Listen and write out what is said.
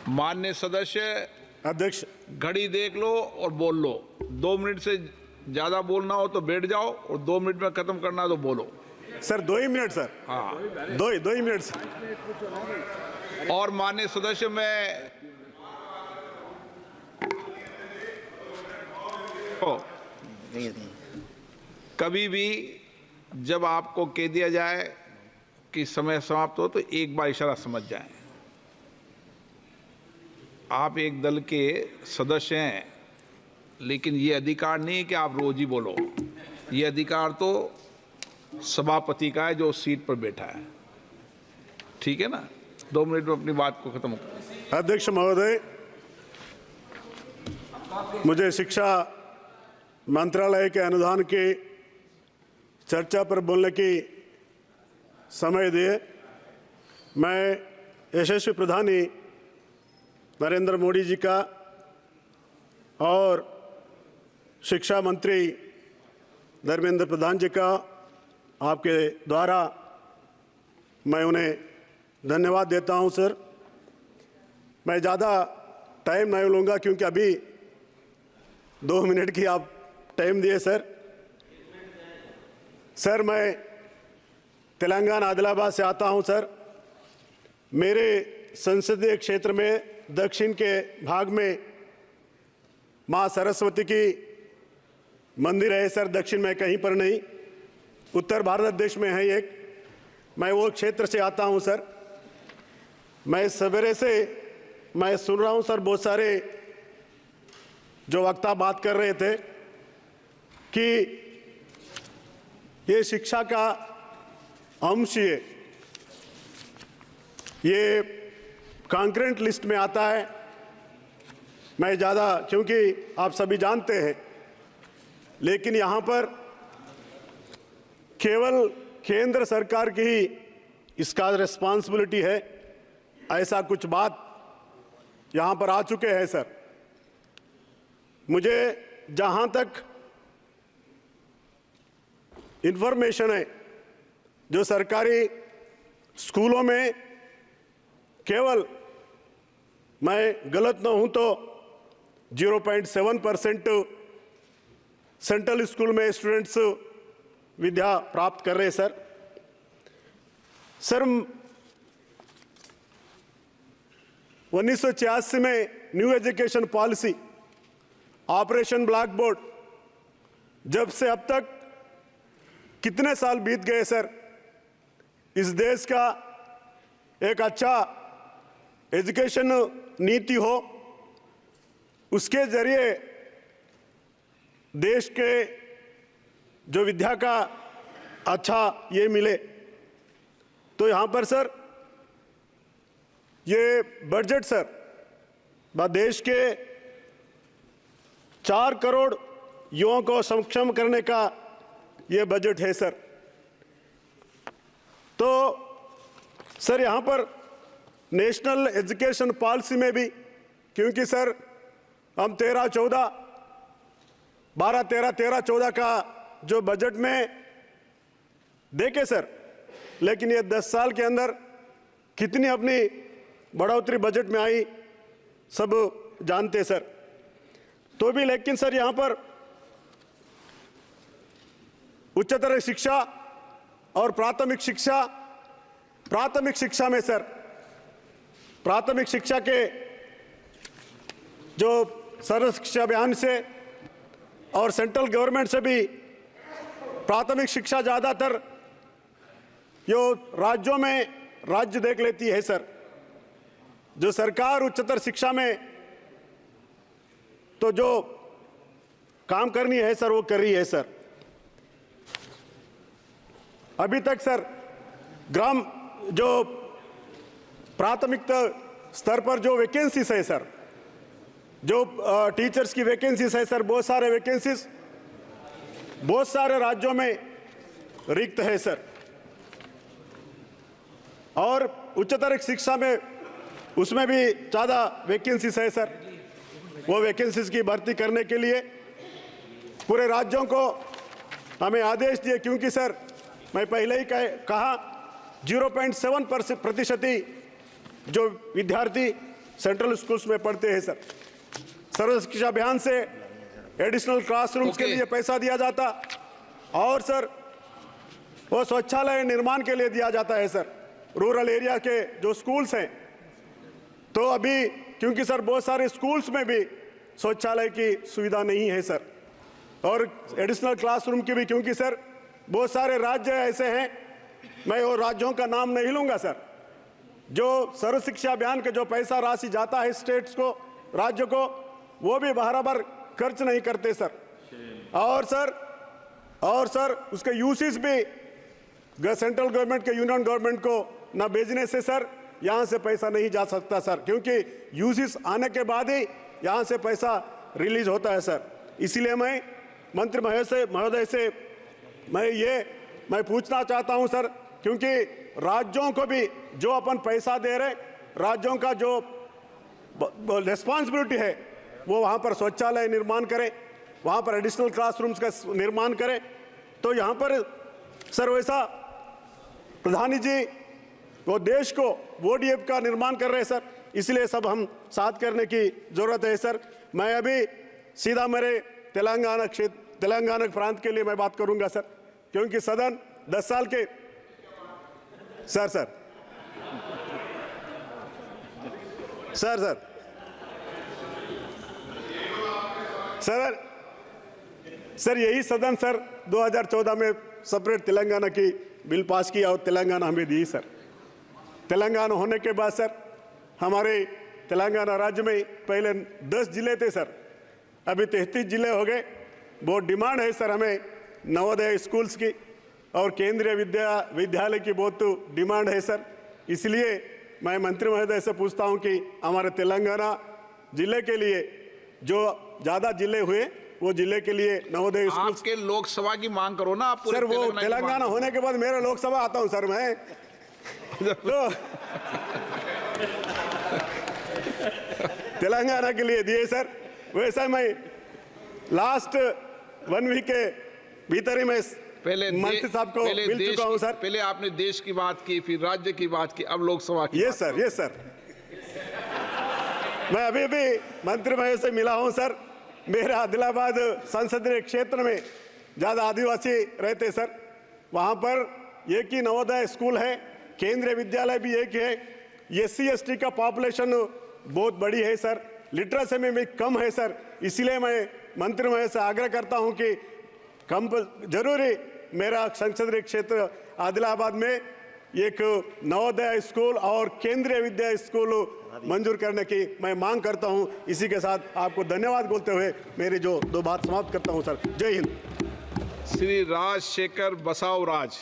माननीय सदस्य, अध्यक्ष, घड़ी देख लो और बोल लो। 2 मिनट से ज्यादा बोलना हो तो बैठ जाओ और 2 मिनट में खत्म करना है तो बोलो। सर 2 ही मिनट सर। हाँ, दो ही मिनट सर। और माननीय सदस्य, मैं कभी भी जब आपको कह दिया जाए कि समय समाप्त हो तो एक बार इशारा समझ जाएं। आप एक दल के सदस्य हैं, लेकिन ये अधिकार नहीं है कि आप रोज ही बोलो। ये अधिकार तो सभापति का है जो सीट पर बैठा है। ठीक है ना? 2 मिनट में अपनी बात को खत्म करो। अध्यक्ष महोदय, मुझे शिक्षा मंत्रालय के अनुदान की चर्चा पर बोलने की समय दिए। मैं यशस्वी प्रधानी नरेंद्र मोदी जी का और शिक्षा मंत्री धर्मेंद्र प्रधान जी का आपके द्वारा मैं उन्हें धन्यवाद देता हूं। सर, मैं ज़्यादा टाइम नहीं लूँगा क्योंकि अभी 2 मिनट की आप टाइम दिए। सर, मैं तेलंगाना आदिलाबाद से आता हूं। सर, मेरे संसदीय क्षेत्र में दक्षिण के भाग में माँ सरस्वती की मंदिर है। सर, दक्षिण में कहीं पर नहीं, उत्तर भारत देश में है एक। मैं वो क्षेत्र से आता हूं। सर, मैं सवेरे से मैं सुन रहा हूं सर, बहुत सारे जो वक्ता बात कर रहे थे कि ये शिक्षा का अंश ये कॉन्करेंट लिस्ट में आता है। मैं ज़्यादा, क्योंकि आप सभी जानते हैं, लेकिन यहाँ पर केवल केंद्र सरकार की ही इसका रिस्पॉन्सिबिलिटी है, ऐसा कुछ बात यहाँ पर आ चुके हैं। सर, मुझे जहाँ तक इन्फॉर्मेशन है, जो सरकारी स्कूलों में केवल, मैं गलत ना हूं तो 0.7% सेंट्रल स्कूल में स्टूडेंट्स विद्या प्राप्त कर रहे हैं। सर, 1986 में new education policy, operation black board, जब से अब तक कितने साल बीत गए। सर, इस देश का एक अच्छा एजुकेशन नीति हो, उसके जरिए देश के जो विद्या का अच्छा ये मिले। तो यहाँ पर सर ये बजट सर देश के 4 करोड़ युवाओं को सक्षम करने का ये बजट है। सर, तो सर यहाँ पर नेशनल एजुकेशन पॉलिसी में भी, क्योंकि सर हम 12-13-14 का जो बजट में देखे सर, लेकिन ये 10 साल के अंदर कितनी अपनी बढ़ोतरी बजट में आई सब जानते सर। तो भी लेकिन सर यहाँ पर उच्चतर शिक्षा और प्राथमिक शिक्षा में सर, प्राथमिक शिक्षा के जो सर्व शिक्षा अभियान से और सेंट्रल गवर्नमेंट से भी प्राथमिक शिक्षा ज़्यादातर जो राज्यों में राज्य देख लेती है। सर, जो सरकार उच्चतर शिक्षा में तो जो काम करनी है सर वो कर रही है। सर, अभी तक सर ग्राम जो प्राथमिक स्तर पर जो वैकेंसीज है सर, जो टीचर्स की वैकेंसीज है सर, बहुत सारे वैकेंसीज बहुत सारे राज्यों में रिक्त है सर। और उच्चतर शिक्षा में उसमें भी ज़्यादा वैकेंसीज है सर। वो वैकेंसीज की भर्ती करने के लिए पूरे राज्यों को हमें आदेश दिए, क्योंकि सर मैं पहले ही कहा 0.7% जो विद्यार्थी सेंट्रल स्कूल्स में पढ़ते हैं सर, सर्व शिक्षा अभियान से एडिशनल क्लासरूम्स के लिए पैसा दिया जाता, और सर वो शौचालय निर्माण के लिए दिया जाता है सर। रूरल एरिया के जो स्कूल्स हैं, तो अभी क्योंकि सर बहुत सारे स्कूल्स में भी शौचालय की सुविधा नहीं है सर, और एडिशनल क्लासरूम की भी, क्योंकि सर बहुत सारे राज्य ऐसे हैं, मैं वो राज्यों का नाम नहीं लूंगा सर, जो सर्व शिक्षा अभियान का जो पैसा राशि जाता है स्टेट्स को, राज्य को, वो भी बराबर खर्च नहीं करते सर। और सर उसके यूसेज भी सेंट्रल गवर्नमेंट के यूनियन गवर्नमेंट को ना भेजने से सर यहाँ से पैसा नहीं जा सकता सर, क्योंकि यूसेज आने के बाद ही यहाँ से पैसा रिलीज होता है सर। इसीलिए मैं मंत्री महोदय से मैं पूछना चाहता हूँ सर, क्योंकि राज्यों को भी जो अपन पैसा दे रहे, राज्यों का जो रिस्पॉन्सिबिलिटी है वो वहाँ पर शौचालय निर्माण करें, वहाँ पर एडिशनल क्लासरूम्स का निर्माण करें। तो यहाँ पर सर वैसा प्रधानी जी वो देश को ODF का निर्माण कर रहे हैं सर, इसलिए सब हम साथ करने की जरूरत है सर। मैं अभी सीधा मेरे तेलंगाना प्रांत के लिए मैं बात करूंगा सर, क्योंकि सदन 10 साल के सर यही सदन सर 2014 में सेपरेट तेलंगाना की बिल पास किया और तेलंगाना हमें दी सर। तेलंगाना होने के बाद सर हमारे तेलंगाना राज्य में पहले 10 जिले थे सर, अभी 33 जिले हो गए। बहुत डिमांड है सर हमें नवोदय स्कूल्स की और केंद्रीय विद्यालय की बहुत डिमांड है सर। इसलिए मैं मंत्री महोदय से पूछता हूं कि हमारे तेलंगाना जिले के लिए जो ज़्यादा जिले हुए वो जिले के लिए नवोदय स्कूल्स आपके लोकसभा की मांग करो ना आप पूरे सर। वो तेलंगाना होने के बाद मेरा लोकसभा आता हूं सर मैं तो तेलंगाना के लिए दिए सर। वैसा मैं लास्ट 1 वीक के भीतर ही मैं पहले मंत्री साहब को मिल चुका हूं सर। पहले आपने देश की बात की, फिर राज्य की बात की, अब लोकसभा की। ये सर मैं अभी भी मंत्री महोदय से मिला हूं सर। मेरे आदिलाबाद संसदीय क्षेत्र में ज़्यादा आदिवासी रहते सर, वहाँ पर एक ही नवोदय स्कूल है, केंद्रीय विद्यालय भी एक है। SC ST का पॉपुलेशन बहुत बड़ी है सर, लिटरेसी में भी कम है सर। इसलिए मैं मंत्री महोदय से आग्रह करता हूं कि जरूरी मेरा संसदीय क्षेत्र आदिलाबाद में एक नवोदय स्कूल और केंद्रीय विद्या स्कूल मंजूर करने की मैं मांग करता हूं। इसी के साथ आपको धन्यवाद बोलते हुए मेरी जो 2 बात समाप्त करता हूं सर। जय हिंद। श्री राजशेखर बसावराज।